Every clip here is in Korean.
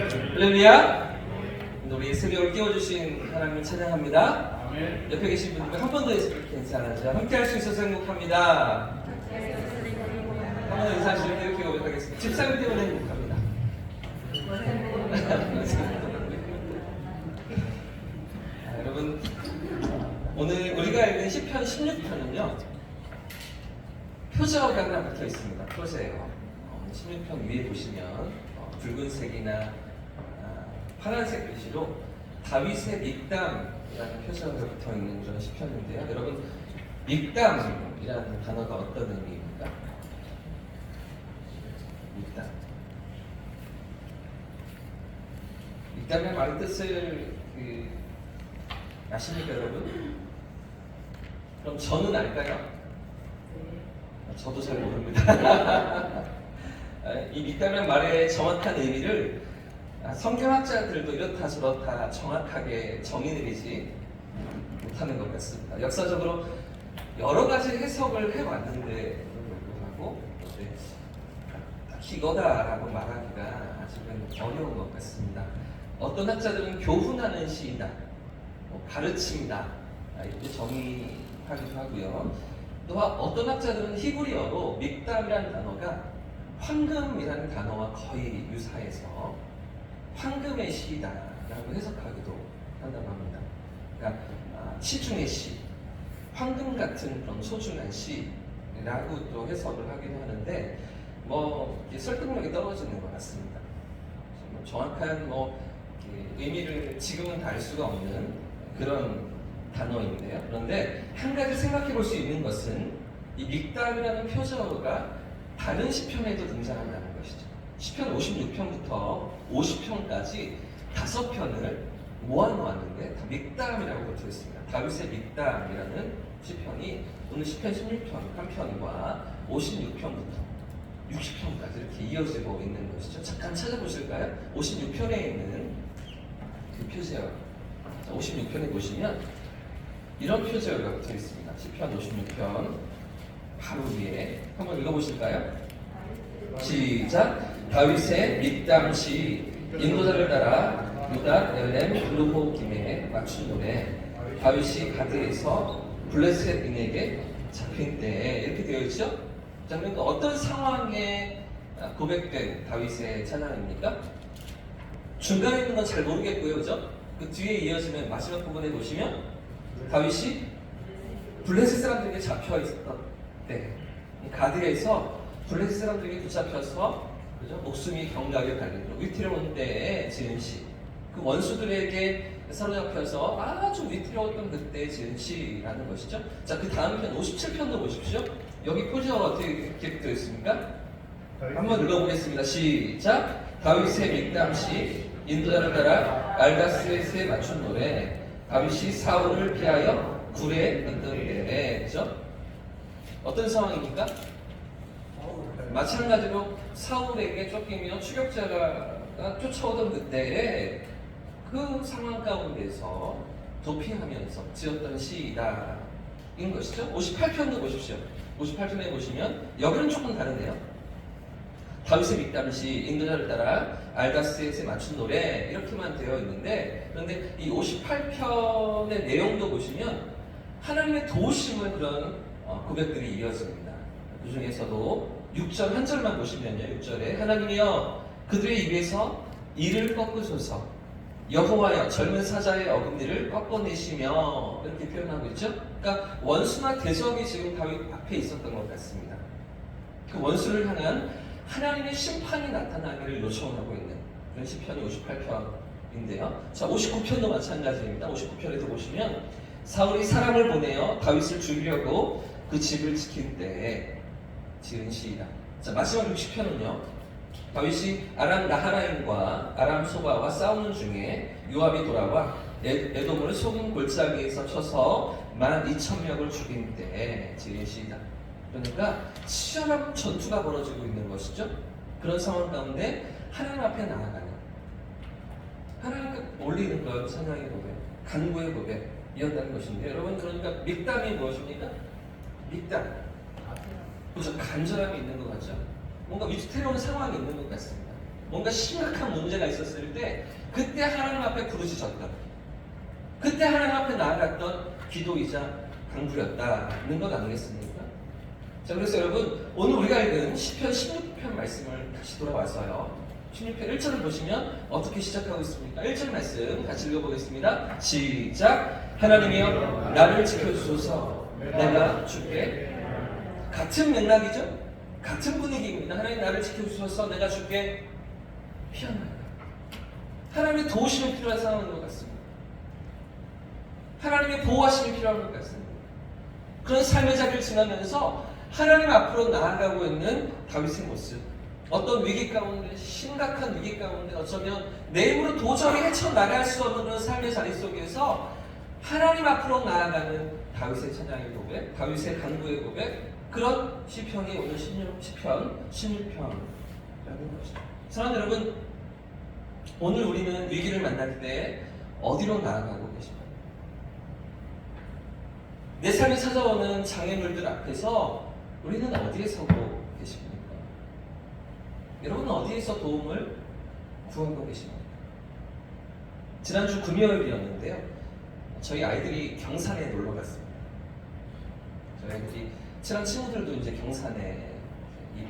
할렐루야. 우리 새벽을 깨워주신 하나님을 찬양합니다. 옆에 계신 분들 한 번 더 있으면 괜찮아죠. 함께 할 수 있어서 행복합니다. 한 번 더 인사하시면 이렇게 고백하겠습니다. 집사님 때문에 행복합니다. 여러분, 오늘 우리가 읽은 시편 16편은요 표저가 하나 붙어 있습니다. 표제예요. 16편 위에 보시면 붉은색이나 파란색 글씨로 다윗의 믹담이라는 표저가 붙어 있는 그런 시편인데요. 여러분, 믹담이라는 단어가 어떤 의미입니까? 믹담. 믹담의 말의 뜻을 아십니까, 여러분? 그럼 저는 알까요? 저도 잘 모릅니다. 이 믹담이라는 말의 정확한 의미를 성경학자들도 이렇다 저렇다 정확하게 정의 내리지 못하는 것 같습니다. 역사적으로 여러 가지 해석을 해왔는데 불구하고 딱히 이거다라고 말하기가 아직은 어려운 것 같습니다. 어떤 학자들은 교훈하는 시이다, 가르침이다 이렇게 정의하기도 하고요. 또한 어떤 학자들은 히브리어로 믹담이라는 단어가 황금이라는 단어와 거의 유사해서 황금의 시다라고 해석하기도 한다고 합니다. 그러니까 시중의 시, 황금 같은 그런 소중한 시라고 또 해석을 하기도 하는데 설득력이 떨어지는 것 같습니다. 정확한 의미를 지금은 다 알 수가 없는 그런 단어인데요. 그런데 한 가지 생각해 볼 수 있는 것은 이 믹담이라는 표저어가 다른 시편에도 등장한다는 것이죠. 시편 56편부터 50편까지 5편을 모아놓았는데 다 믹담이라고 붙어 있습니다. 다윗의 믹담이라는 시편이 오늘 시편 16편 한 편과 56편부터 60편까지 이렇게 이어지고 있는 것이죠. 잠깐 찾아보실까요? 56편에 있는 그 표제어. 56편에 보시면 이런 표제어가 붙어 있습니다. 시편 56편 바로 위에 한번 읽어보실까요? 시작! 다윗의 믹담시 인도자를 따라 유다 엘렘 블루호김에 맞춘 노래. 다윗이 가드에서 블레셋인에게 잡힌 때에 이렇게 되어 있죠? 자, 그러니까 어떤 상황에 고백된 다윗의 찬양입니까? 중간에 있는 건 잘 모르겠고요, 그죠? 그 뒤에 이어지는 마지막 부분에 보시면 다윗이 블레셋 사람들에게 잡혀 있었던 때, 가드에서 블레셋 사람들에게 붙잡혀서 그죠? 목숨이 경각에 달린 위태로운 때에 지은 시, 그 원수들에게 사로잡혀서 아주 위태로웠던 그때 지은 시라는 것이죠. 자, 그 다음 편 57편도 보십시오. 여기 표제어가 어떻게 되어 있습니까? 한번 읽어보겠습니다. 시작! 다윗의 믹담시 인도자를 따라 알가스에 맞춘 노래. 다윗이 사울을 피하여 굴에 있던 때에, 그죠? 어떤 상황입니까? 마찬가지로 사울에게 쫓기며 추격자가 쫓아오던 그때에 그 상황 가운데서 도피하면서 지었던 시이다인 것이죠. 58편도 보십시오. 58편에 보시면 여기는 조금 다른데요. 다윗의 믹담시 인도자를 따라 알가스에 맞춘 노래 이렇게만 되어 있는데, 그런데 이 58편의 내용도 보시면 하나님의 도우심을 그런 고백들이 이어집니다. 그 중에서도 6절 한 절만 보시면요. 6절에 하나님이여 그들의 입에서 이를 꺾으소서, 여호와여 젊은 사자의 어금니를 꺾어내시며 이렇게 표현하고 있죠. 그러니까 원수나 대적이 지금 다윗 앞에 있었던 것 같습니다. 그 원수를 향한 하나님의 심판이 나타나기를 요청하고 있는 그런 시편이 58편인데요. 자, 59편도 마찬가지입니다. 59편에도 보시면 사울이 사람을 보내어 다윗을 죽이려고 그 집을 지킬 때에 지은 시이다. 자, 마지막 60편은요. 다윗이 아람 나하라임과 아람 소바와 싸우는 중에 요압이 돌아와 에돔을 소금 골짜기에서 쳐서 12,000명을 죽인 때에 지은 시이다. 그러니까 치열한 전투가 벌어지고 있는 것이죠. 그런 상황 가운데 하나님 앞에 나아가는, 하나님께 올리는 것, 찬양의 고백, 간구의 고백이었다는 것인데, 여러분, 그러니까 믹담이 무엇입니까? 믹담. 그죠? 간절함이 있는 것 같죠? 뭔가 위태로운 상황이 있는 것 같습니다. 뭔가 심각한 문제가 있었을 때 그때 하나님 앞에 부르짖었던, 그때 하나님 앞에 나아갔던 기도이자 강구였다는 것 아니겠습니까? 자, 그래서 여러분 오늘 우리가 읽은 시편 16편 말씀을 다시 돌아와서요, 16편 1절을 보시면 어떻게 시작하고 있습니까? 1절 말씀 같이 읽어보겠습니다. 시작. 하나님이여 나를 지켜주소서 내가 주께. 같은 맥락이죠? 같은 분위기입니다. 하나님 나를 지켜주소서 내가 주께 피하나이다. 하나님의 도우심이 필요한 상황인 것 같습니다. 하나님의 보호하심이 필요한 것 같습니다. 그런 삶의 자리를 지나면서 하나님 앞으로 나아가고 있는 다윗의 모습, 어떤 위기 가운데, 심각한 위기 가운데 어쩌면 내 힘으로 도저히 헤쳐나갈 수 없는 그런 삶의 자리 속에서 하나님 앞으로 나아가는 다윗의 찬양의 고백, 다윗의 간구의 고백, 그런 시편이 오늘 시편 16편이라는 것이죠. 사랑하는 여러분, 오늘 우리는 위기를 만날 때 어디로 나아가고 계십니까? 내 삶에 찾아오는 장애물들 앞에서 우리는 어디에 서고 계십니까? 여러분은 어디에서 도움을 구하고 계십니까? 지난주 금요일이었는데요, 저희 아이들이 경산에 놀러 갔습니다. 저희 아이들이 친한 친구들도 이제 경산에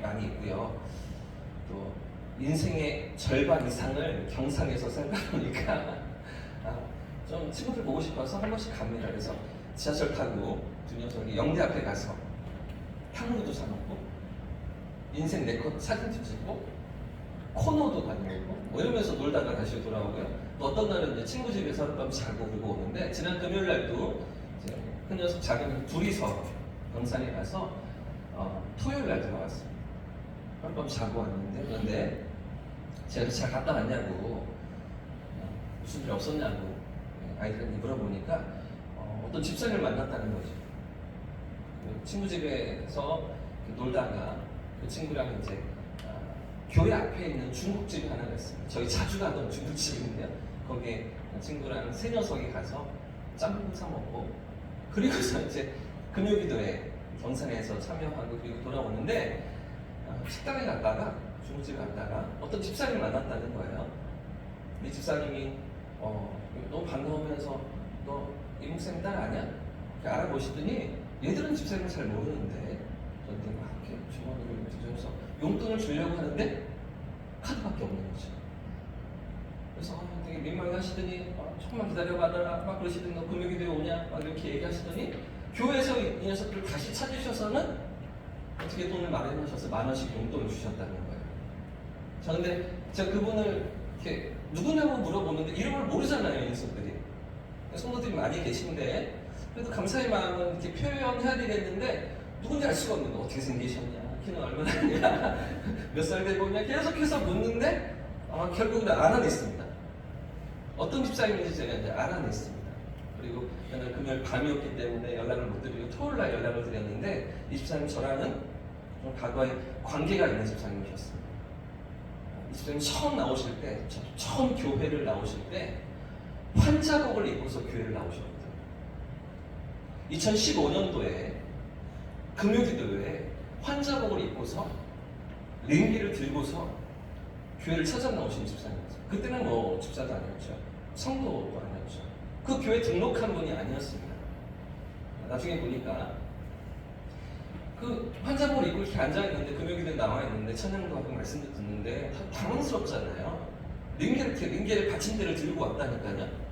많이 있고요. 또 인생의 절반 이상을 경상에서 살다 보니까 좀 친구들 보고 싶어서 한 번씩 갑니다. 그래서 지하철 타고 두 녀석이 영대 앞에 가서 탕후루도 사 먹고 인생 네컷 사진도 찍고 코너도 다니고 뭐 이러면서 놀다가 다시 돌아오고요. 또 어떤 날은 이제 친구 집에서 하룻밤 자고 그러고 오는데, 지난 금요일 날도 이제 그 녀석 자기는 둘이서 경산에 가서 토요일 날 들어왔어요. 하룻밤 자고 왔는데, 그런데 제가 잘 갔다 왔냐고, 무슨 일 없었냐고 아이들한테 물어보니까 어떤 집사님을 만났다는 거죠. 그 친구 집에서 놀다가 그 친구랑 이제 교회 앞에 있는 중국집이 하나가 있습니다. 저희 자주 가던 중국집인데요, 거기에 친구랑 세 녀석이 가서 짬뽕 사 먹고, 그리고서 이제 금요기도에 경산에서 참여하고 그리고 돌아오는데, 식당에 갔다가 중국집에 갔다가 어떤 집사님을 만났다는 거예요. 이 집사님이 너무 반가우면서 너 이 목사님 딸 아냐? 이렇게 알아보시더니 얘들은 집사님을 잘 모르는데 저한테 막 이렇게 주머니를 뒤져서 용돈을 주려고 하는데 카드밖에 없는 거죠. 그래서 되게 민망해 하시더니 조금만 기다려봐라 막 그러시더니 너 금요기도에 오냐? 막 이렇게 얘기하시더니 교회에서 이 녀석들을 다시 찾으셔서는 어떻게 돈을 마련하셔서 10,000원씩 용돈을 주셨다는 거예요. 자, 근데 제가 그분을 이렇게 누구냐고 물어보는데 이름을 모르잖아요, 이 녀석들이. 성도들이 많이 계신데 그래도 감사의 마음은 이렇게 표현해야 되겠는데 누군지 알 수가 없는 거. 어떻게 생기셨냐? 키는 얼마나 되냐? 몇 살 되고 있냐? 계속해서 묻는데 결국은 알아냈습니다. 어떤 집사님인지 제가 이제 알아냈습니다. 그리고 오늘 금요일 밤이었기 때문에 연락을 못 드리고 토요일날 연락을 드렸는데, 이 집사님 저랑은 좀 과거에 관계가 있는 집사님이셨습니다. 이 집사님 처음 나오실 때, 처음 교회를 나오실 때 환자복을 입고서 교회를 나오셨거든요. 2015년도에 금요기도에 환자복을 입고서 링기를 들고서 교회를 찾아 나오신 집사님이었어요. 그때는 뭐 집사도 아니었죠. 성도도 아니었죠. 그 교회 등록한 분이 아니었습니다. 나중에 보니까 그 환자복을 입고 이렇게 앉아있는데, 금요기도에 나와있는데 찬양도 하고 말씀도 듣는데 당황스럽잖아요. 링게를 받침대를 들고 왔다니까요.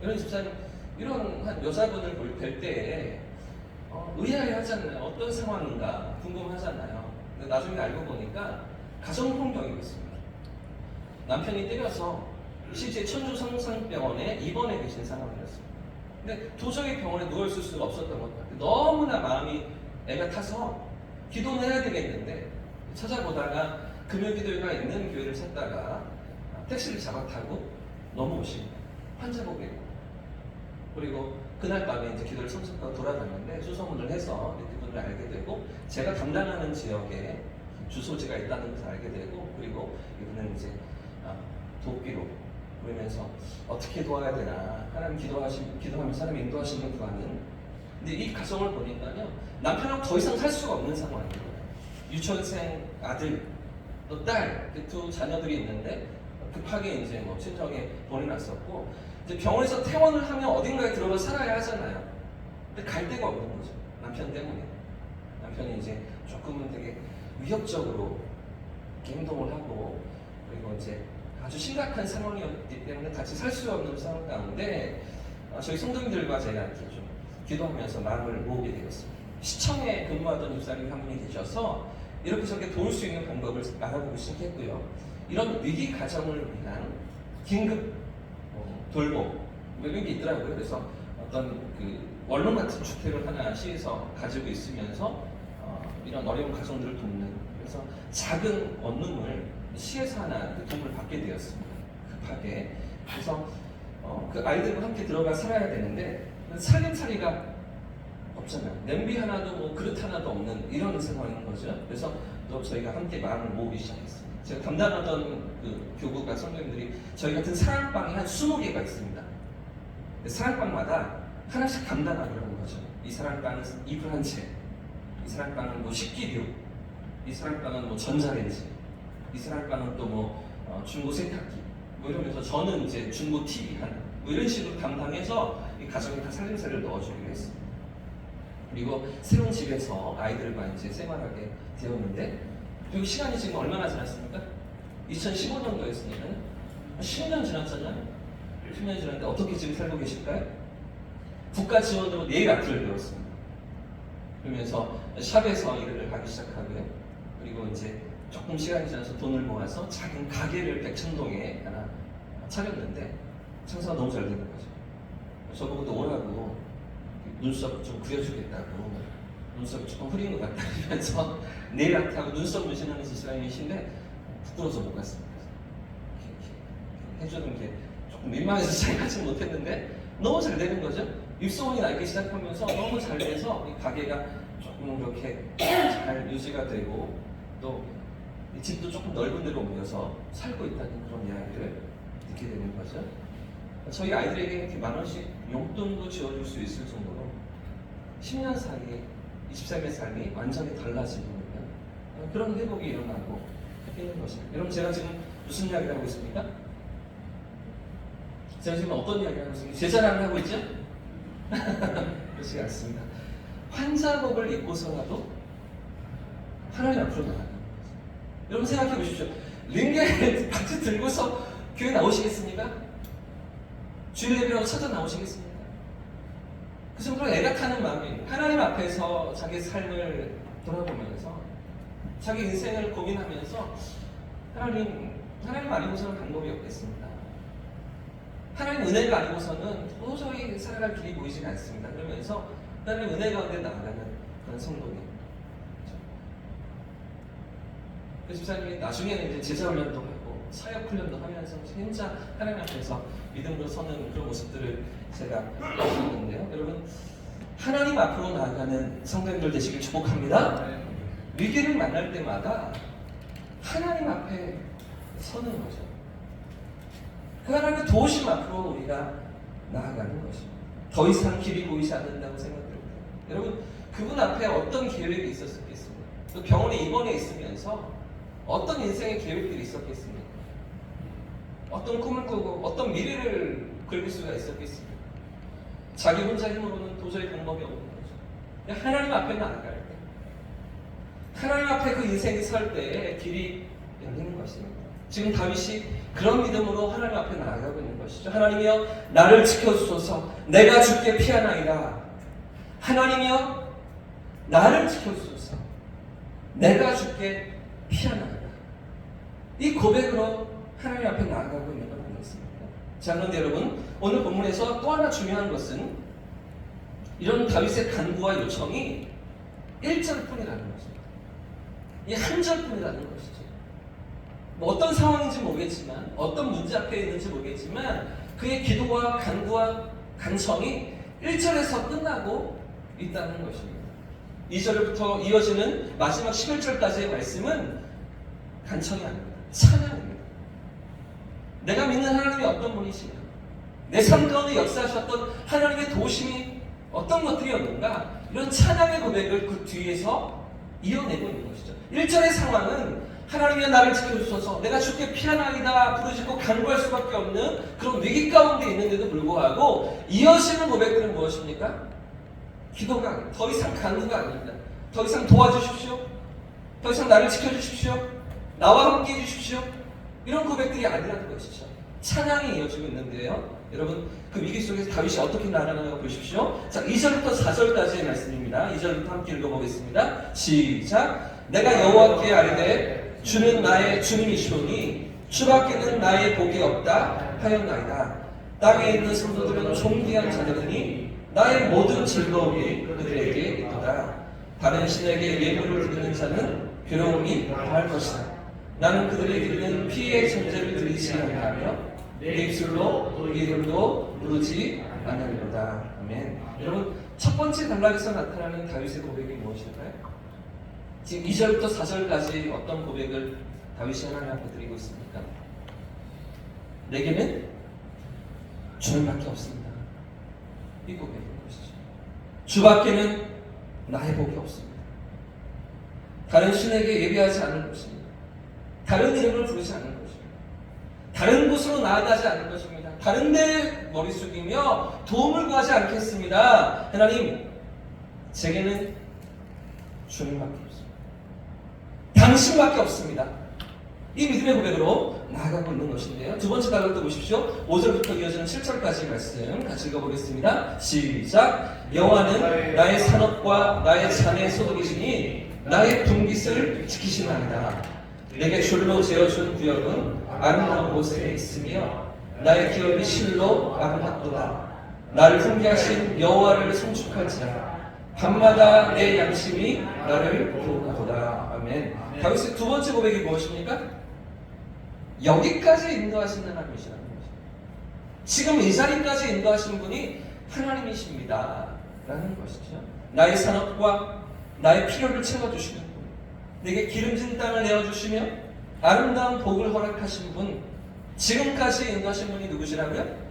이런 집사님, 이런 한 여자분을 뵐 때에 의아해 하잖아요. 어떤 상황인가 궁금하잖아요. 근데 나중에 알고 보니까 가정폭력이었습니다. 남편이 때려서 실제 천주성산병원에 입원해 계신 상황이었습니다. 근데 도저히 병원에 누워있을 수가 없었던 것 같아요. 너무나 마음이 애가 타서 기도는 해야 되겠는데, 찾아보다가 금요기도회가 있는 교회를 찾다가 택시를 잡아 타고 넘어오십니다. 환자복에 입고. 그리고 그날 밤에 이제 기도를 참석하고 돌아갔는데 수소문을 해서 그분을 알게 되고, 제가 담당하는 지역에 주소지가 있다는 것을 알게 되고, 그리고 이분은 이제 돕기로 그러면서 어떻게 도와야 되나, 하나님 기도하면서 하나님 인도하시는 구하는. 근데 이 가정을 보니까요, 남편하고 더 이상 살 수가 없는 상황인 거예요. 유치원생 아들, 또 딸, 그 두 자녀들이 있는데 급하게 이제 뭐 친정에 보내놨었고 이제 병원에서 퇴원을 하면 어딘가에 들어가 살아야 하잖아요. 근데 갈 데가 없는 거죠. 남편 때문에. 남편이 이제 조금은 되게 위협적으로 행동을 하고 그리고 이제 아주 심각한 상황이었기 때문에 같이 살 수 없는 상황 가운데 저희 성도님들과 제가 이렇게 좀 기도하면서 마음을 모으게 되었습니다. 시청에 근무하던 집사님이 한 분이 계셔서 이렇게 저렇게 도울 수 있는 방법을 알아보기 시작했고요. 이런 위기 가정을 위한 긴급 돌봄 이런 게 있더라고요. 그래서 어떤 그 원룸 같은 주택을 하나 시에서 가지고 있으면서 이런 어려운 가정들을 돕는 그래서 작은 원룸을 시에서 하나 도움을 받게 되었습니다. 급하게. 그래서 그 아이들과 함께 들어가 살아야 되는데 살림살이가 없잖아요. 냄비 하나도 뭐 그릇 하나도 없는 이런 상황인 거죠. 그래서 또 저희가 함께 마음을 모으기 시작했습니다. 제가 담당하던 그 교구가 성도님들이 저희 같은 사랑방이 한 20개가 있습니다. 사랑방마다 하나씩 담당하려고 하는 거죠. 이 사랑방은 이불 한 채, 이 사랑방은 뭐 식기류, 이 사랑방은 뭐 전자레인지, 이 사랑방은 또 뭐 중고 세탁기, 뭐 이러면서 저는 이제 중고 TV 하나, 뭐 이런 식으로 담당해서 이 가정에 다 살림살이를 넣어주기로 했습니다. 그리고 새로운 집에서 아이들과 이제 생활하게 되었는데, 그리고 시간이 지금 얼마나 지났습니까? 2015년도였으니까 10년 지났잖아요. 10년 지났는데 어떻게 지금 살고 계실까요? 국가 지원으로 네일 아트를 배웠습니다. 그러면서 샵에서 일을 하기 시작하고요. 그리고 이제 조금 시간이 지나서 돈을 모아서 작은 가게를 백천동에 하나 차렸는데 장사가 너무 잘 되는 거죠. 저보고 또 오라고 눈썹 좀 그려주겠다고 눈썹이 조금 흐린 것 같다 하면서 네일 아트하고 눈썹 문신하는 집사님이신데 부끄러워서 못 갔습니다. 이렇게 해주는 게 조금 민망해서 잘 가지 못했는데 너무 잘 되는 거죠. 입소문이 나기 시작하면서 너무 잘 돼서 이 가게가 조금 이렇게 잘 유지가 되고 또 이 집도 조금 넓은 데로 옮겨서 살고 있다는 그런 이야기를 듣게 되는 거죠. 저희 아이들에게 이렇게 10,000원씩 용돈도 지어줄 수 있을 정도로 10년 사이에 24의 삶이 완전히 달라지는 그런 회복이 일어나고 있는 것입니다. 여러분 제가 지금 무슨 이야기를 하고 있습니까? 제가 지금 어떤 이야기를 하고 있습니까? 제 자랑을 하고 있죠? 그렇지 않습니다. 환자복을 입고서라도 하나님 앞으로 나가는 거예요. 여러분 생각해 보십시오. 링겔 바지 들고서 교회 나오시겠습니까? 주일 예배라고 찾아 나오시겠습니까? 그 정도로 애가 타는 마음이 하나님 앞에서 자기 삶을 돌아보면서 자기 인생을 고민하면서 하나님 아니고서는 방법이 없겠습니다. 하나님 은혜가 아니고서는 도저히 살아갈 길이 보이지 않습니다. 그러면서 하나님 은혜 가운데 나아가는 그런 성도님. 그 집사님이 나중에는 이제 제자 훈련도 하고 사역 훈련도 하면서 진짜 하나님 앞에서 믿음으로 서는 그런 모습들을 제가 보는데요. 여러분 하나님 앞으로 나아가는 성도님들 되시길 축복합니다. 위기를 만날 때마다 하나님 앞에 서는 거죠. 그 하나님의 도우심 앞으로 우리가 나아가는 것입니다. 더 이상 길이 보이지 않는다고 생각됩니다. 여러분 그분 앞에 어떤 계획이 있었겠습니까? 또 병원에 입원해 있으면서 어떤 인생의 계획들이 있었겠습니까? 어떤 꿈을 꾸고 어떤 미래를 그릴 수가 있었겠습니까? 자기 혼자 힘으로는 도저히 방법이 없는 거죠. 하나님 앞에 나아갈 때 하나님 앞에 그 인생이 설 때에 길이 열리는 것입니다. 지금 다윗이 그런 믿음으로 하나님 앞에 나아가고 있는 것이죠. 하나님이여 나를 지켜주소서 내가 주께 피하나이다. 하나님이여 나를 지켜주소서 내가 주께 피하나이다. 이 고백으로 하나님 앞에 나아가고 있는 걸 보겠습니다. 자 그런데 여러분 오늘 본문에서 또 하나 중요한 것은 이런 다윗의 간구와 요청이 1절뿐이라는 것입니다. 이 한 절뿐이라는 것이죠. 뭐 어떤 상황인지 모르겠지만 어떤 문제 앞에 있는지 모르겠지만 그의 기도와 간구와 간청이 1절에서 끝나고 있다는 것입니다. 2절부터 이어지는 마지막 11절까지의 말씀은 간청이 아닙니다. 찬양입니다. 내가 믿는 하나님이 어떤 분이시냐 내 삶 가운데 역사하셨던 하나님의 도우심이 어떤 것들이었는가 이런 찬양의 고백을 그 뒤에서 이어내고 있는 것이죠. 1절의 상황은 하나님이 나를 지켜주셔서 내가 주께 피하나이다 부르짖고 간구할 수밖에 없는 그런 위기 가운데 있는데도 불구하고 이어지는 고백들은 무엇입니까? 기도가 아닙니다. 더 이상 간구가 아닙니다. 더 이상 도와주십시오. 더 이상 나를 지켜주십시오. 나와 함께 해주십시오. 이런 고백들이 아니라는 것이죠. 찬양이 이어지고 있는데요. 여러분 그 위기 속에서 다윗이 어떻게 나아가는가 보십시오. 자, 2절부터 4절까지의 말씀입니다. 2절부터 함께 읽어보겠습니다. 시작. 내가 여호와께 아뢰되 주는 나의 주님이시오니 주밖에는 나의 복이 없다 하였나이다. 땅에 있는 성도들은 존귀한 자들이니 나의 모든 즐거움이 그들에게 있도다. 다른 신에게 예물을 드리는 자는 괴로움이 더할 것이다. 나는 그들에게 드리는 피의 전제를 드리지 아니하며 내 입술로 너희 이름도 부르지 않으리로다. 아멘. 여러분 첫 번째 단락에서 나타나는 다윗의 고백이 무엇일까요? 지금 2절부터 4절까지 어떤 고백을 다윗이 하나님 앞에 드리고 있습니까? 내게는 주님밖에 없습니다. 이 고백인 것이죠. 주밖에는 나의 복이 없습니다. 다른 신에게 예배하지 않을 것입니다. 다른 이름을 부르지 않을 것입니다. 다른 곳으로 나아가지 않을 것입니다. 다른 데 머리 숙이며 도움을 구하지 않겠습니다. 하나님, 제게는 주님밖에 없습니다. 당신밖에 없습니다. 이 믿음의 고백으로 나아가고 있는 것인데요. 두 번째 단락도 보십시오. 5절부터 이어지는 7절까지 말씀 같이 읽어보겠습니다. 시작. 여호와는 나의 산업과 나의 잔의 소득이시니 나의 분깃을 지키시나이다. 내게 줄로 재어준 구역은 아름다운 곳에 있으며 나의 기업이 실로 아름답도다. 나를 훈계하신 여호와를 송축할지라. 밤마다 내 양심이 나를 부르나도다. 아멘. 다윗의 두 번째 고백이 무엇입니까? 여기까지 인도하시는 하나님이시라는 것입니다. 지금 이 자리까지 인도하시는 분이 하나님이십니다 라는 것이죠. 나의 산업과 나의 필요를 채워주시는 분, 내게 기름진 땅을 내어주시며 아름다운 복을 허락하신 분, 지금까지 인도하신 분이 누구시라고요?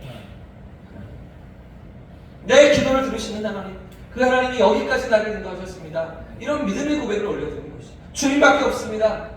내 기도를 들으시는 하나님, 그 하나님이 여기까지 나를 인도하셨습니다. 이런 믿음의 고백을 올려드리는 것이죠. 주님밖에 없습니다.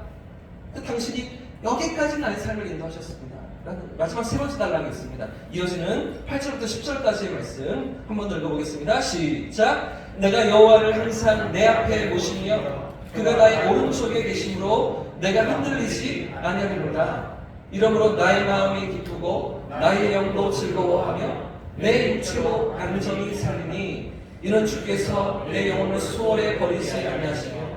그 당신이 여기까지 나의 삶을 인도하셨습니다. 라는 마지막 세 번째 단락이 있습니다. 이어지는 8절부터 10절까지의 말씀 한번 더 읽어보겠습니다. 시작. 내가 여호와를 항상 내 앞에 모시며 그가 나의 오른쪽에 계심으로 내가 흔들리지 아니하리로다. 이러므로 나의 마음이 기쁘고 나의 영도 즐거워하며 내 육체로 안전히 살리니 이는 주께서 내 영혼을 수월에 버리지 아니하시며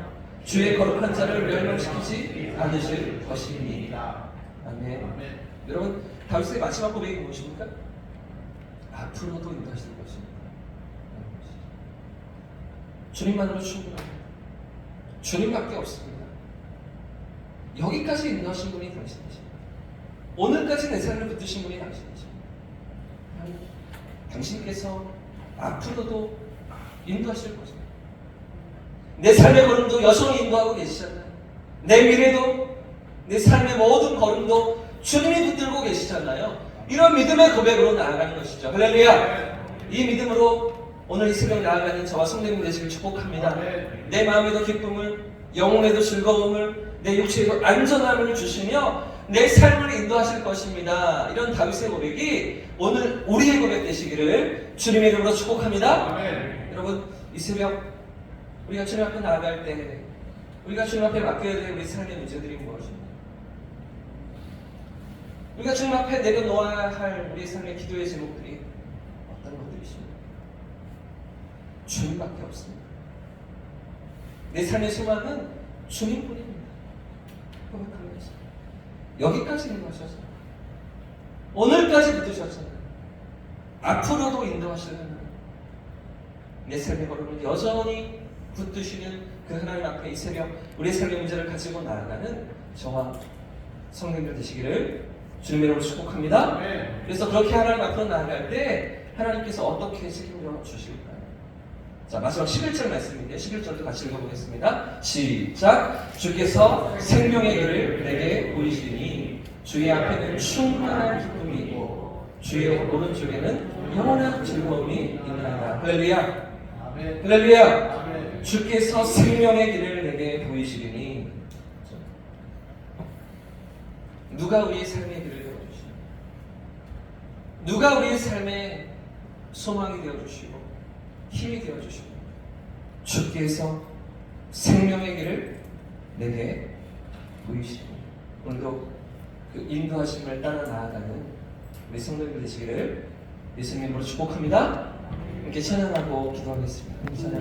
주의 거룩한 자를 멸망시키지 않으실 것입니다. 아멘. 여러분 다윗의 마지막 고백이 무엇입니까? 앞으로도 인도하실 것입니다. 주님만으로 충분합니다. 주님밖에 없습니다. 여기까지 인도하신 분이 당신이십니다. 오늘까지 내 삶을 붙드신 분이 당신이십니다. 당신께서 앞으로도 인도하실 것입니다. 내 삶의 걸음도 여전히 인도하고 계시잖아요. 내 미래도, 내 삶의 모든 걸음도 주님이 붙들고 계시잖아요. 이런 믿음의 고백으로 나아가는 것이죠. 할렐루야! 이 믿음으로 오늘 이 새벽 나아가는 저와 성도님 되시길 축복합니다. 내 마음에도 기쁨을, 영혼에도 즐거움을, 내 육체에도 안전함을 주시며 내 삶을 인도하실 것입니다. 이런 다윗의 고백이 오늘 우리의 고백 되시기를 주님의 이름으로 축복합니다. 여러분 이 새벽 우리가 주님 앞에 나아갈 때 우리가 주님 앞에 맡겨야 될 우리 삶의 문제들이 무엇입니까? 우리가 주님 앞에 내려놓아야 할 우리 삶의 기도의 제목들이 어떤 것들이십니까? 주님밖에 없습니다. 내 삶의 소망은 주님뿐입니다. 고백하는 것입니다. 여기까지 인도하셔서 오늘까지 붙드셨잖아요. 앞으로도 인도하시는 내 삶의 걸음을 여전히 붙드시는 그 하나님 앞에 이 새벽 우리의 삶의 문제를 가지고 나아가는 저와 성도님들 되시기를 주님의 이름으로 축복합니다. 그래서 그렇게 하나님 앞으로 나아갈 때 하나님께서 어떻게 책임져 주실까요? 자, 마지막 11절 말씀인데 11절도 같이 읽어보겠습니다. 시작. 주께서 생명의 길을 내게 보이시니 주의 앞에는 충만한 기쁨이 있고 주의 오른쪽에는 영원한 즐거움이 있나이다. 할렐루야. 할렐루야. 주께서 생명의 길을 내게 보이시리니 누가 우리의 삶의 길을 열어주시고 누가 우리의 삶의 소망이 되어주시고 힘이 되어주시고 주께서 생명의 길을 내게 보이시고 오늘도 그 인도하심을 따라 나아가는 우리 성도님들 되시기를 예수님으로 축복합니다. 이렇게 찬양하고 기도하겠습니다. 찬양.